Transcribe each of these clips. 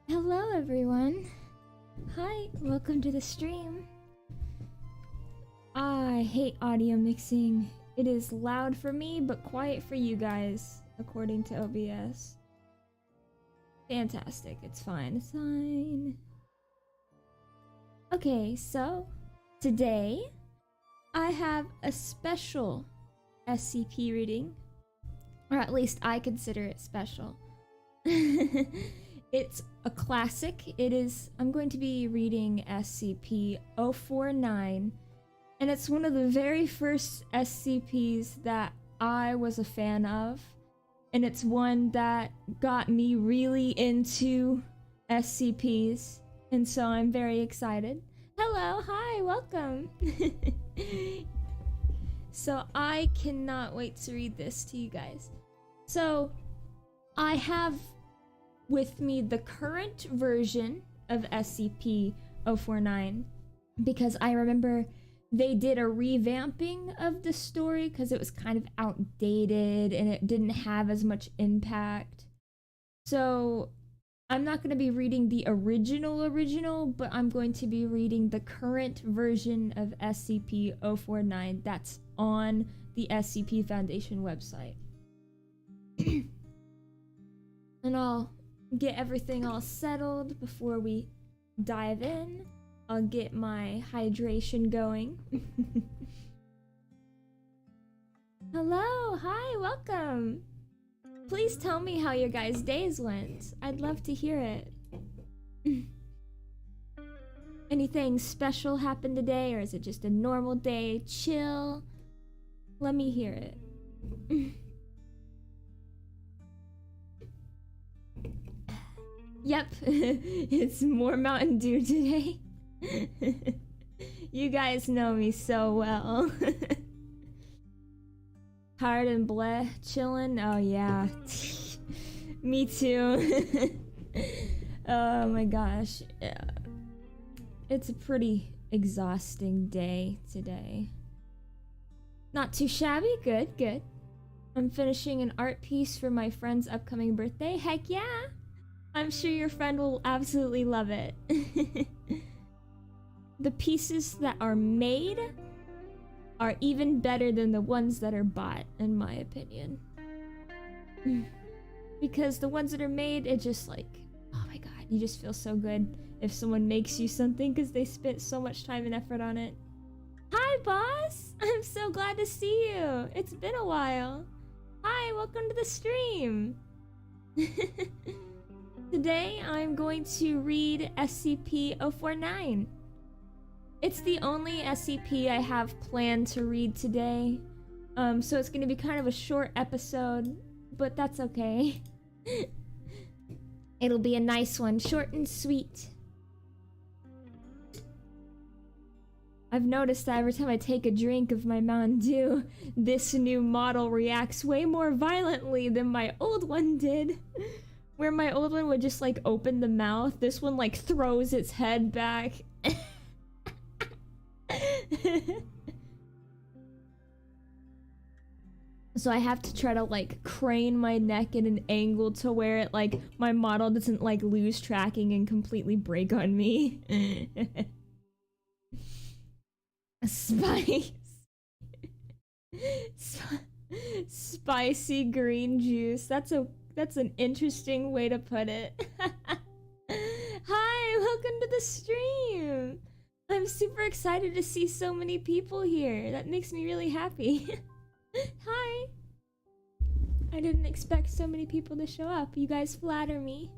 Hello everyone! Hi, welcome to the stream. I hate audio mixing. It is loud for me, but quiet for you guys, according to OBS. Fantastic, it's fine, it's fine. Okay, so today I have a special SCP reading, or at least I consider it special. It's a classic. I'm going to be reading SCP-049, and it's one of the very first SCPs that I was a fan of, and it's one that got me really into SCPs, and so I'm very excited. Hello, hi, welcome! So I cannot wait to read this to you guys. So I have with me the current version of SCP-049 because I remember they did a revamping of the story because it was kind of outdated and it didn't have as much impact. So I'm not going to be reading the original, but I'm going to be reading the current version of SCP-049 that's on the SCP Foundation website. And I'll get everything all settled before we dive in. I'll get my hydration going. Hello, hi, welcome. Please tell me how your guys' days went. I'd love to hear it. Anything special happened today, or is it just a normal day? Chill. Let me hear it. Yep, it's more Mountain Dew today. You guys know me so well. Hard and bleh, chillin'. Oh yeah, me too. Oh my gosh, yeah. It's a pretty exhausting day today. Not too shabby, good, good. I'm finishing an art piece for my friend's upcoming birthday. Heck yeah! I'm sure your friend will absolutely love it. The pieces that are made are even better than the ones that are bought, in my opinion. Because the ones that are made, it just like, oh my god, you just feel so good if someone makes you something because they spent so much time and effort on it. Hi, boss! I'm so glad to see you. It's been a while. Hi, welcome to the stream. Today, I'm going to read SCP-049. It's the only SCP I have planned to read today, so it's going to be kind of a short episode, but that's okay. It'll be a nice one, short and sweet. I've noticed that every time I take a drink of my Mountain Dew, this new model reacts way more violently than my old one did. Where my old one would just like open the mouth, this one like throws its head back. So I have to try to like crane my neck at an angle to where it like my model doesn't like lose tracking and completely break on me. Spice. Spicy green juice. That's an interesting way to put it. Hi, welcome to the stream. I'm super excited to see so many people here. That makes me really happy. Hi. I didn't expect so many people to show up. You guys flatter me.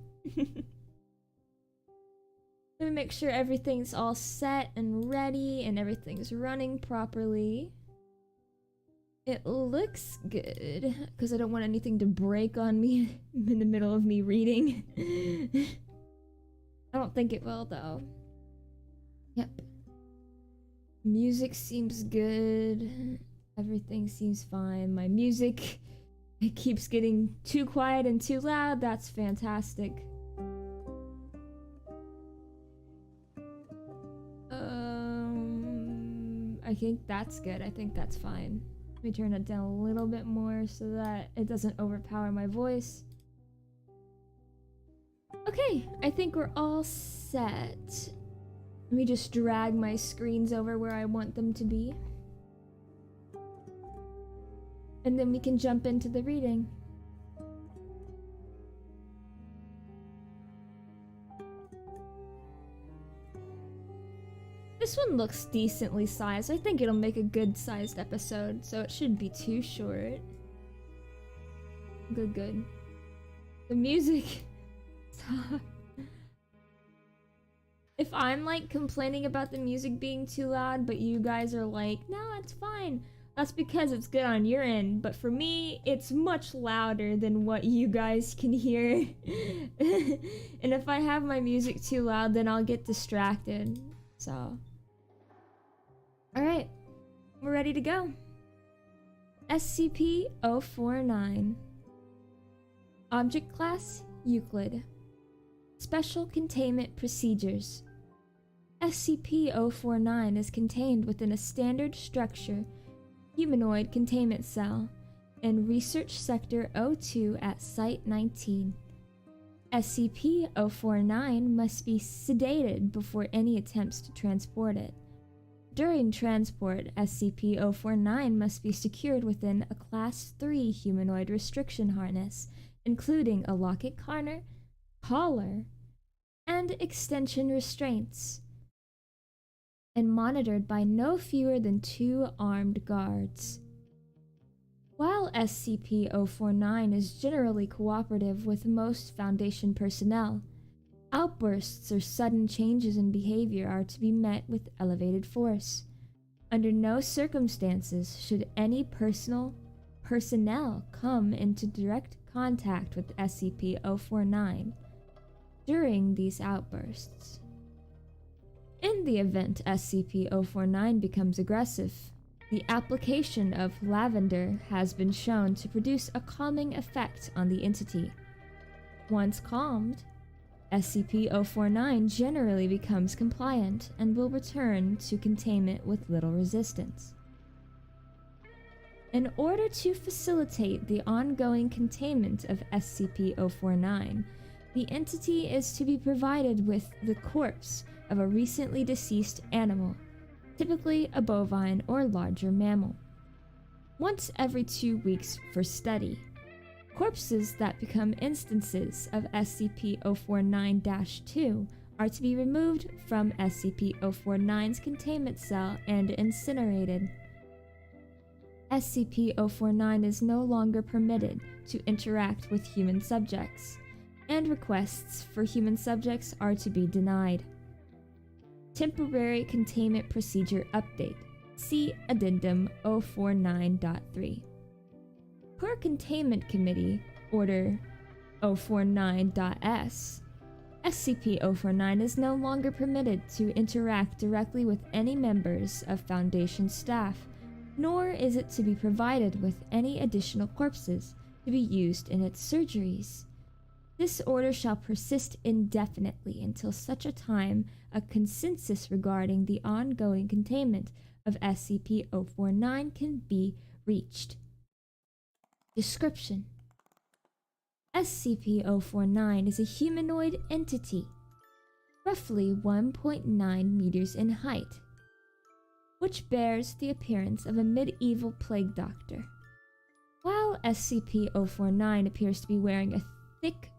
Let me make sure everything's all set and ready and everything's running properly. It looks good, because I don't want anything to break on me in the middle of me reading. I don't think it will, though. Yep. Music seems good. Everything seems fine. My music, it keeps getting too quiet and too loud. That's fantastic. I think that's good. I think that's fine. Let me turn it down a little bit more so that it doesn't overpower my voice. Okay, I think we're all set. Let me just drag my screens over where I want them to be. And then we can jump into the reading. This one looks decently sized. I think it'll make a good sized episode, so it shouldn't be too short. Good, good. The music. If I'm like complaining about the music being too loud, but you guys are like, no, it's fine. That's because it's good on your end, but for me, it's much louder than what you guys can hear. And if I have my music too loud, then I'll get distracted. So. Alright, we're ready to go. SCP-049. Object Class, Euclid. Special Containment Procedures. SCP-049 is contained within a standard structure, humanoid containment cell, in Research Sector 02 at Site 19. SCP-049 must be sedated before any attempts to transport it. During transport, SCP-049 must be secured within a Class 3 humanoid restriction harness, including a locket collar, and extension restraints, and monitored by no fewer than 2 armed guards. While SCP-049 is generally cooperative with most Foundation personnel, outbursts or sudden changes in behavior are to be met with elevated force. Under no circumstances should any personnel come into direct contact with SCP-049 during these outbursts. In the event SCP-049 becomes aggressive, the application of lavender has been shown to produce a calming effect on the entity. Once calmed, SCP-049 generally becomes compliant and will return to containment with little resistance. In order to facilitate the ongoing containment of SCP-049, the entity is to be provided with the corpse of a recently deceased animal, typically a bovine or larger mammal, once every 2 weeks for study. Corpses that become instances of SCP-049-2 are to be removed from SCP-049's containment cell and incinerated. SCP-049 is no longer permitted to interact with human subjects, and requests for human subjects are to be denied. Temporary Containment Procedure Update. See Addendum 049.3. Per Containment Committee Order 049.S, SCP-049 is no longer permitted to interact directly with any members of Foundation staff, nor is it to be provided with any additional corpses to be used in its surgeries. This order shall persist indefinitely until such a time a consensus regarding the ongoing containment of SCP-049 can be reached. Description: SCP-049 is a humanoid entity, roughly 1.9 meters in height, which bears the appearance of a medieval plague doctor. While SCP-049 appears to be wearing a thick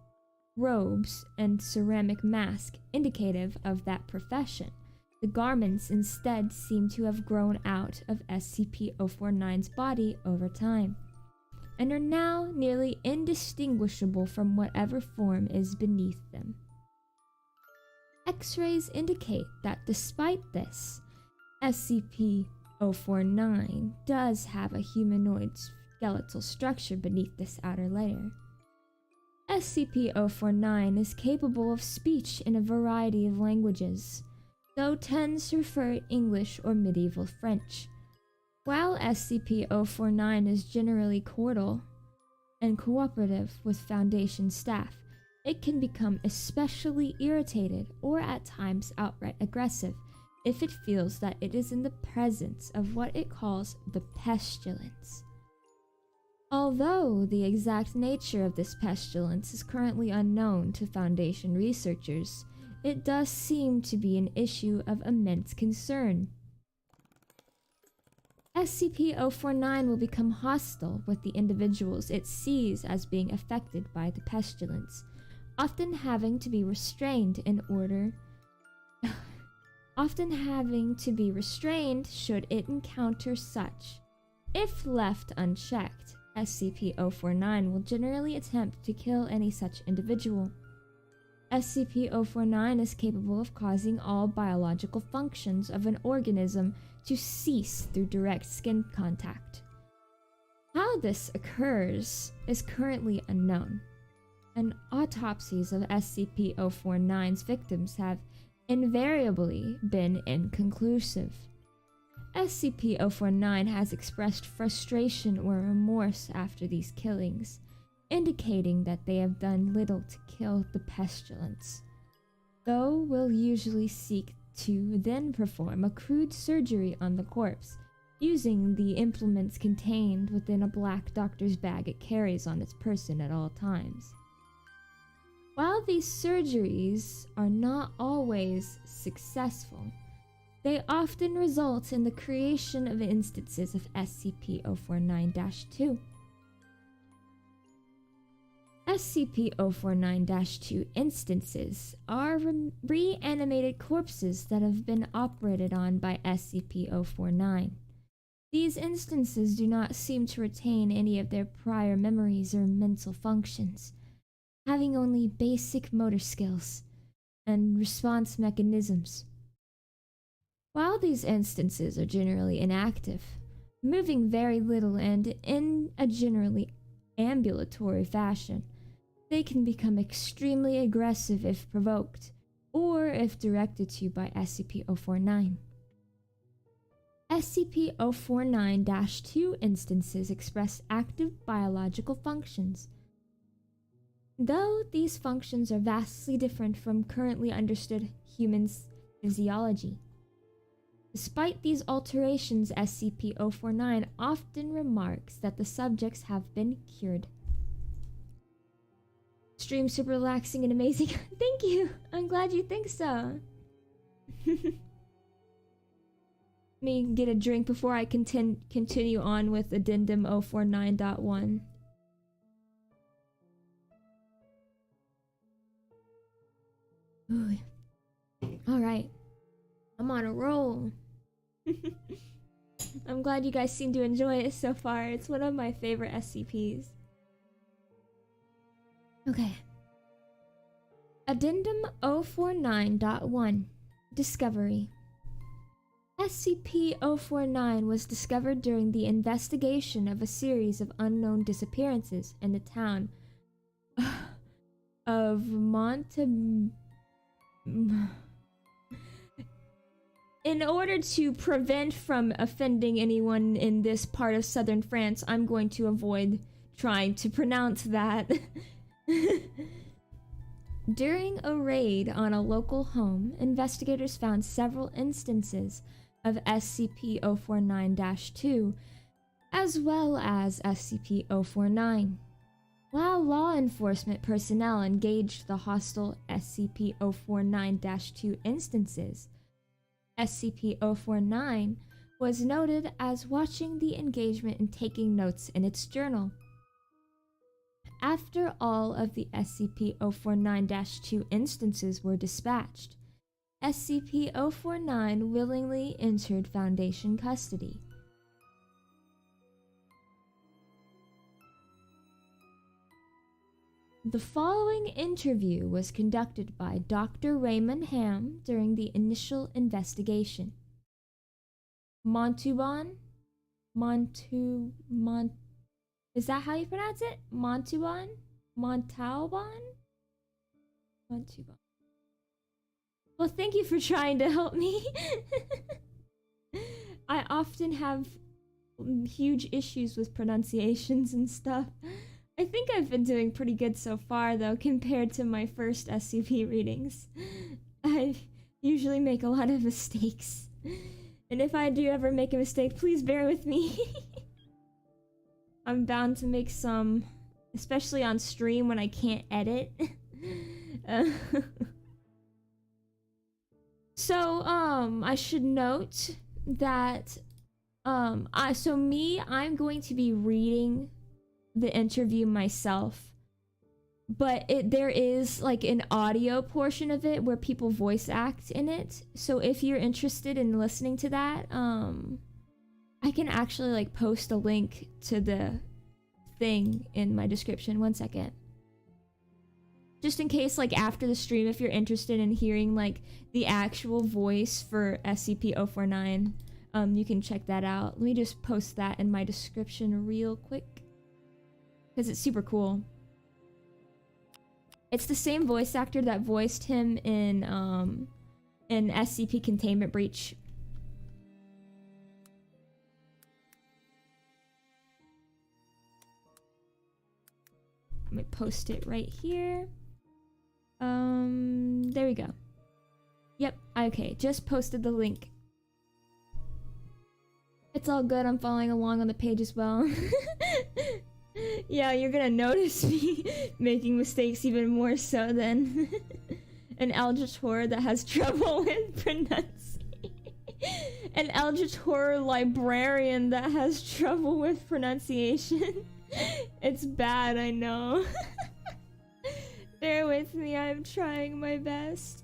robes and ceramic mask indicative of that profession, the garments instead seem to have grown out of SCP-049's body over time, and are now nearly indistinguishable from whatever form is beneath them. X-rays indicate that despite this, SCP-049 does have a humanoid skeletal structure beneath this outer layer. SCP-049 is capable of speech in a variety of languages, though tends to prefer English or medieval French. While SCP-049 is generally cordial and cooperative with Foundation staff, it can become especially irritated or at times outright aggressive if it feels that it is in the presence of what it calls the pestilence. Although the exact nature of this pestilence is currently unknown to Foundation researchers, it does seem to be an issue of immense concern. SCP-049 will become hostile with the individuals it sees as being affected by the pestilence, often having to be restrained should it encounter such. If left unchecked, SCP-049 will generally attempt to kill any such individual. SCP-049 is capable of causing all biological functions of an organism to cease through direct skin contact. How this occurs is currently unknown, and autopsies of SCP-049's victims have invariably been inconclusive. SCP-049 has expressed frustration or remorse after these killings, indicating that they have done little to kill the pestilence, though will usually seek to then perform a crude surgery on the corpse, using the implements contained within a black doctor's bag it carries on its person at all times. While these surgeries are not always successful, they often result in the creation of instances of SCP-049-2. SCP-049-2 instances are reanimated corpses that have been operated on by SCP-049. These instances do not seem to retain any of their prior memories or mental functions, having only basic motor skills and response mechanisms. While these instances are generally inactive, moving very little and in a generally ambulatory fashion, they can become extremely aggressive if provoked, or if directed to by SCP-049. SCP-049-2 instances express active biological functions. Though these functions are vastly different from currently understood human physiology. Despite these alterations, SCP-049 often remarks that the subjects have been cured. Stream super relaxing and amazing. Thank you! I'm glad you think so. Let me get a drink before I continue on with Addendum 049.1. Alright. I'm on a roll. I'm glad you guys seem to enjoy it so far. It's one of my favorite SCPs. Okay. Addendum 049.1 Discovery. SCP-049 was discovered during the investigation of a series of unknown disappearances in the town of In order to prevent from offending anyone in this part of southern France, I'm going to avoid trying to pronounce that. During a raid on a local home, investigators found several instances of SCP-049-2, as well as SCP-049. While law enforcement personnel engaged the hostile SCP-049-2 instances, SCP-049 was noted as watching the engagement and taking notes in its journal. After all of the SCP-049-2 instances were dispatched, SCP-049 willingly entered Foundation custody. The following interview was conducted by Dr. Raymond Ham during the initial investigation. Is that how you pronounce it? Montauban? Well, thank you for trying to help me. I often have huge issues with pronunciations and stuff. I think I've been doing pretty good so far, though, compared to my first SCP readings. I usually make a lot of mistakes. And if I do ever make a mistake, please bear with me. I'm bound to make some, especially on stream when I can't edit. So, I should note that, I'm going to be reading the interview myself, but there is like an audio portion of it where people voice act in it. So if you're interested in listening to that, I can actually like post a link to the thing in my description. One second. Just in case, like after the stream, if you're interested in hearing like the actual voice for SCP-049, you can check that out. Let me just post that in my description real quick, because it's super cool. It's the same voice actor that voiced him in SCP Containment Breach. Let me post it right here. There we go. Yep, okay, just posted the link. It's all good, I'm following along on the page as well. Yeah, you're gonna notice me making mistakes even more so than an Eldritch Horror that has trouble with pronunciation. An Eldritch Horror librarian that has trouble with pronunciation. It's bad, I know. Bear with me, I'm trying my best.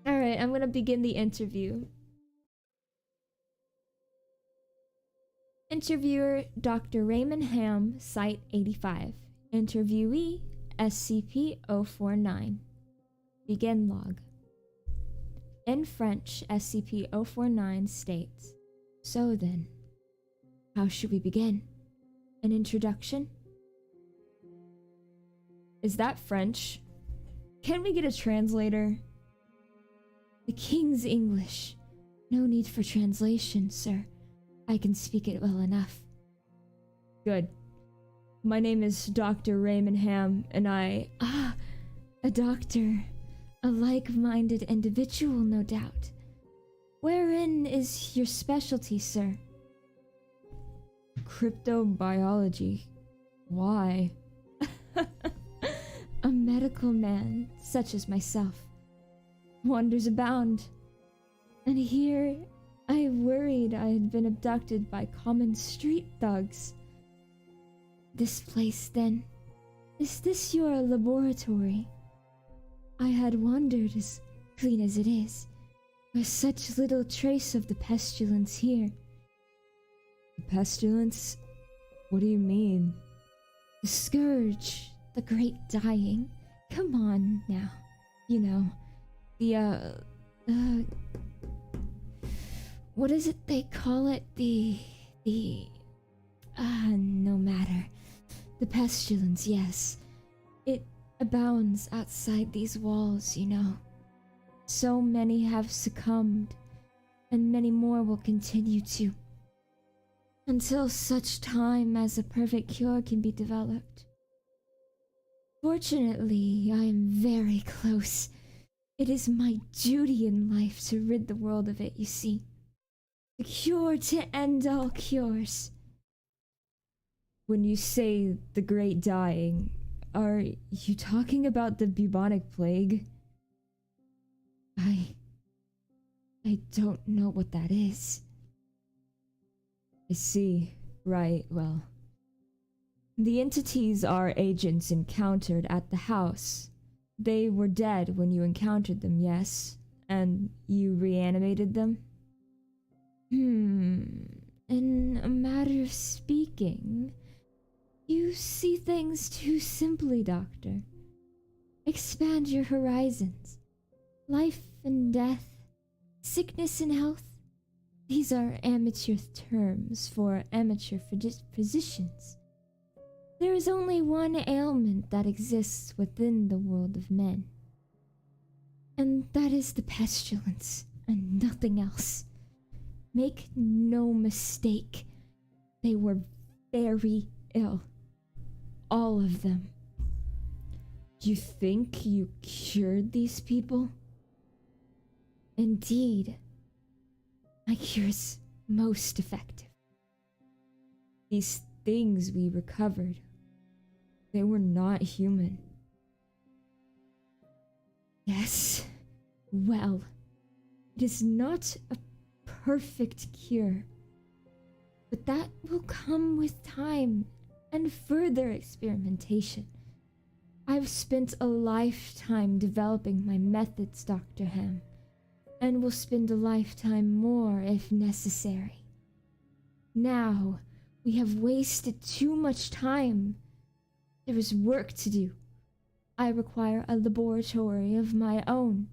Alright, I'm gonna begin the interview. Interviewer, Dr. Raymond Ham, Site 85. Interviewee, SCP-049. Begin log. In French, SCP-049 states, "So then, how should we begin? An introduction?" Is that French? Can we get a translator? The King's English. No need for translation, sir. I can speak it well enough. Good. My name is Dr. Raymond Ham, and a doctor. A like-minded individual, no doubt. Wherein is your specialty, sir? Cryptobiology. Why? A medical man, such as myself. Wonders abound. And here, I worried I had been abducted by common street thugs. This place, then. Is this your laboratory? I had wondered, as clean as it is, with such little trace of the pestilence here. The pestilence? What do you mean? The scourge, the great dying. Come on now. You know, what is it they call it? No matter. The pestilence, yes. It abounds outside these walls, you know. So many have succumbed, and many more will continue to, until such time as a perfect cure can be developed. Fortunately, I am very close. It is my duty in life to rid the world of it, you see. The cure to end all cures. When you say the great dying, are you talking about the bubonic plague? I don't know what that is. I see. Right, well. The entities our agents encountered at the house. They were dead when you encountered them, yes? And you reanimated them? In a matter of speaking, you see things too simply, Doctor. Expand your horizons. Life and death, sickness and health. These are amateur terms for amateur physicians. There is only one ailment that exists within the world of men. And that is the pestilence, and nothing else. Make no mistake, they were very ill. All of them. You think you cured these people? Indeed. My cure's most effective. These things we recovered, they were not human. Yes, well, it is not a perfect cure, but that will come with time and further experimentation. I've spent a lifetime developing my methods, Dr. Ham, and will spend a lifetime more if necessary. Now, we have wasted too much time. There is work to do. I require a laboratory of my own,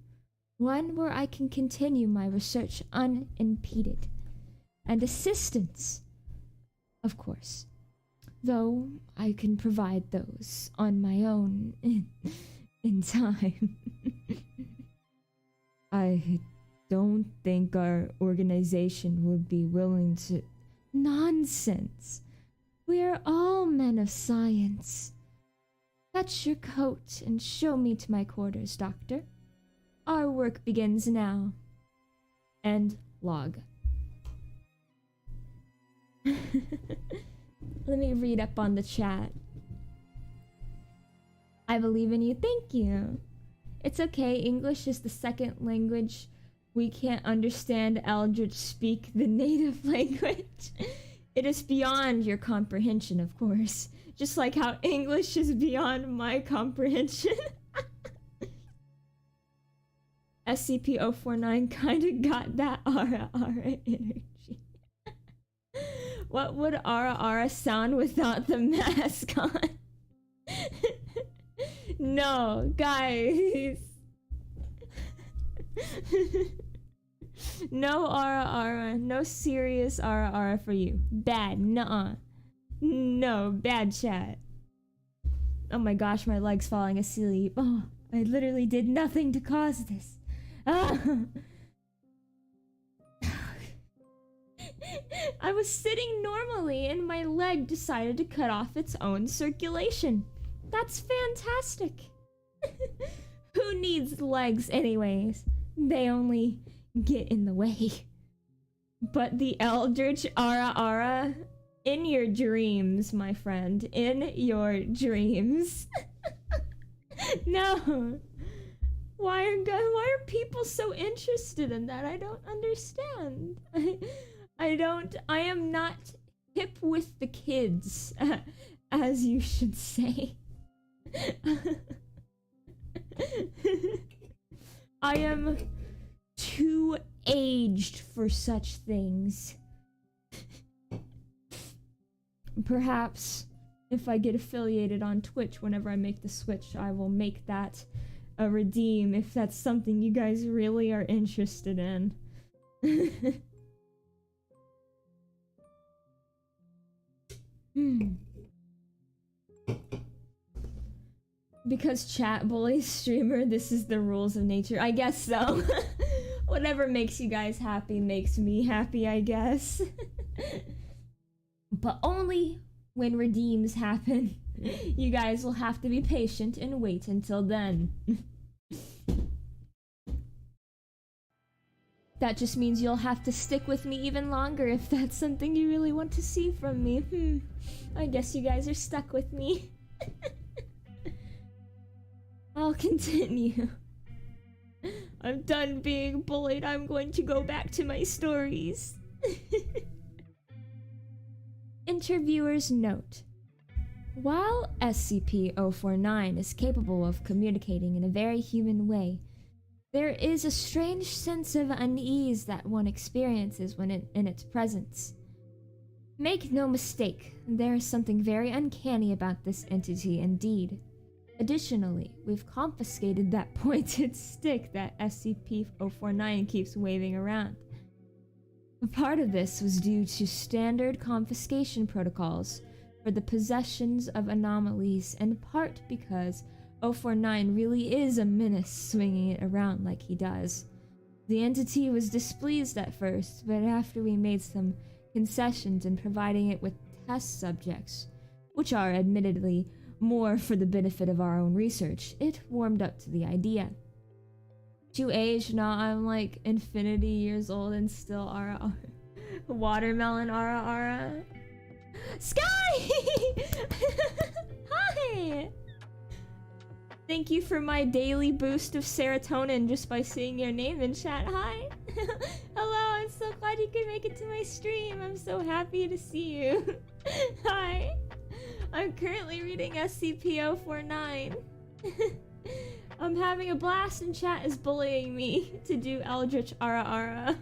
one where I can continue my research unimpeded, and assistance, of course, though I can provide those on my own in time. I don't think our organization would be willing to... Nonsense! We're all men of science. Fetch your coat and show me to my quarters, Doctor. Our work begins now. End log. Let me read up on the chat. I believe in you. Thank you. It's okay. English is the second language. We can't understand Eldritch speak the native language. It is beyond your comprehension, of course. Just like how English is beyond my comprehension. SCP-049 kinda got that Ara energy. What would Ara sound without the mask on? No, guys. No Ara, no serious Ara for you. Bad, nuh-uh. No, bad chat. Oh my gosh, my leg's falling asleep. Oh, I literally did nothing to cause this. Ah. I was sitting normally and my leg decided to cut off its own circulation. That's fantastic. Who needs legs anyways? They only get in the way. But the Eldritch Ara Ara, in your dreams, my friend. In your dreams. No. Why are people so interested in that? I don't understand. I am not hip with the kids, as you should say. I am too aged for such things. Perhaps if I get affiliated on Twitch whenever I make the switch, I will make that a redeem if that's something you guys really are interested in. Because chat bullies streamer, this is the rules of nature. I guess so. Whatever makes you guys happy makes me happy, I guess. But only when redeems happen. You guys will have to be patient and wait until then. That just means you'll have to stick with me even longer if that's something you really want to see from me. I guess you guys are stuck with me. I'll continue. I'm done being bullied. I'm going to go back to my stories. Interviewer's note. While SCP-049 is capable of communicating in a very human way, there is a strange sense of unease that one experiences when in its presence. Make no mistake, there is something very uncanny about this entity indeed. Additionally, we've confiscated that pointed stick that SCP-049 keeps waving around. Part of this was due to standard confiscation protocols for the possessions of anomalies, and part because 049 really is a menace swinging it around like he does. The entity was displeased at first, but after we made some concessions in providing it with test subjects, which are admittedly more for the benefit of our own research, it warmed up to the idea. To age, now I'm like infinity years old and still ara. Watermelon ara. Sky! Hi! Thank you for my daily boost of serotonin just by seeing your name in chat. Hi! Hello, I'm so glad you could make it to my stream. I'm so happy to see you. Hi! I'm currently reading SCP-049. I'm having a blast and chat is bullying me to do Eldritch Ara Ara.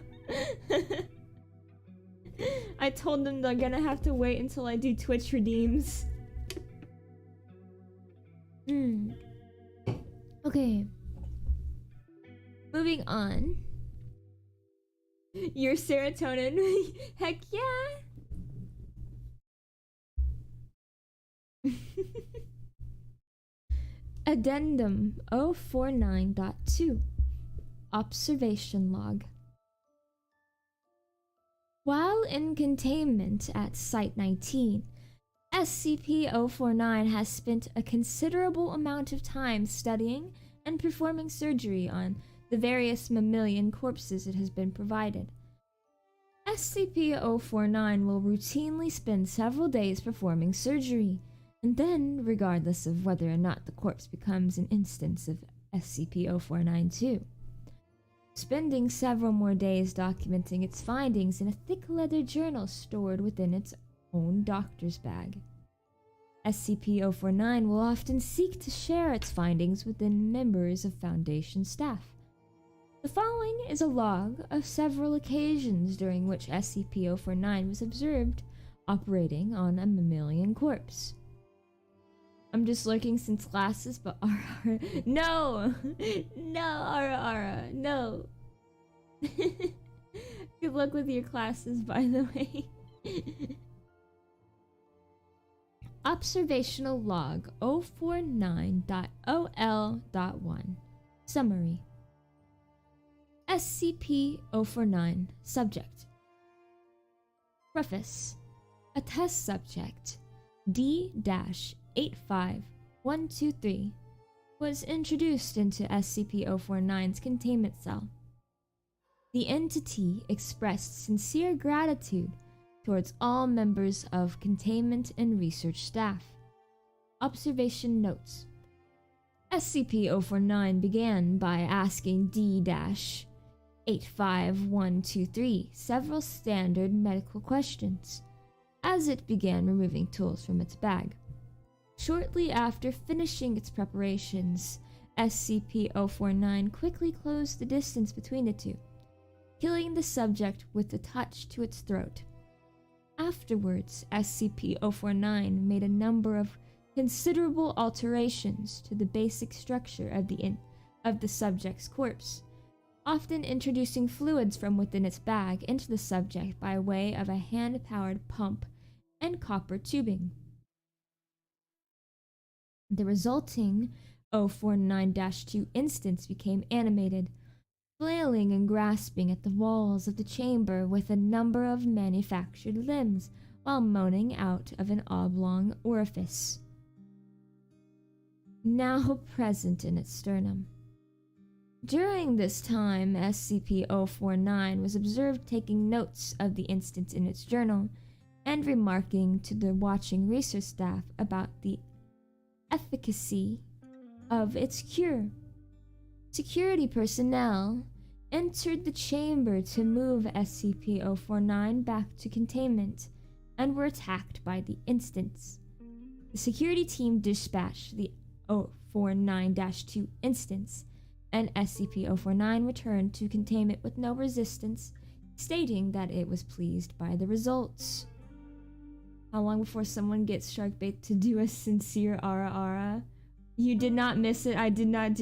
I told them they're gonna have to wait until I do Twitch redeems. Okay. Moving on. Your serotonin. Heck yeah! Addendum 049.2 Observation Log. While in containment at Site 19, SCP-049 has spent a considerable amount of time studying and performing surgery on the various mammalian corpses it has been provided. SCP-049 will routinely spend several days performing surgery, and then, regardless of whether or not the corpse becomes an instance of SCP-049 too, spending several more days documenting its findings in a thick leather journal stored within its own doctor's bag. SCP-049 will often seek to share its findings within members of Foundation staff. The following is a log of several occasions during which SCP-049 was observed operating on a mammalian corpse. I'm just lurking since classes, but ara. No! No, ara, no. Good luck with your classes, by the way. Observational Log 049.OL.1 Summary. SCP-049 Subject. Preface. A test subject, D-85123, was introduced into SCP-049's containment cell. The entity expressed sincere gratitude towards all members of containment and research staff. Observation notes. SCP-049 began by asking D-85123 several standard medical questions as it began removing tools from its bag. Shortly after finishing its preparations, SCP-049 quickly closed the distance between the two, killing the subject with a touch to its throat. Afterwards, SCP-049 made a number of considerable alterations to the basic structure of the subject's corpse, often introducing fluids from within its bag into the subject by way of a hand-powered pump and copper tubing. The resulting 049-2 instance became animated, flailing and grasping at the walls of the chamber with a number of manufactured limbs while moaning out of an oblong orifice now present in its sternum. During this time, SCP-049 was observed taking notes of the instance in its journal and remarking to the watching research staff about the efficacy of its cure. Security personnel entered the chamber to move SCP-049 back to containment and were attacked by the instance. The security team dispatched the 049-2 instance, and SCP-049 returned to containment with no resistance, stating that it was pleased by the results. How long before someone gets Sharkbait to do a sincere ara ara? You did not miss it, I did not do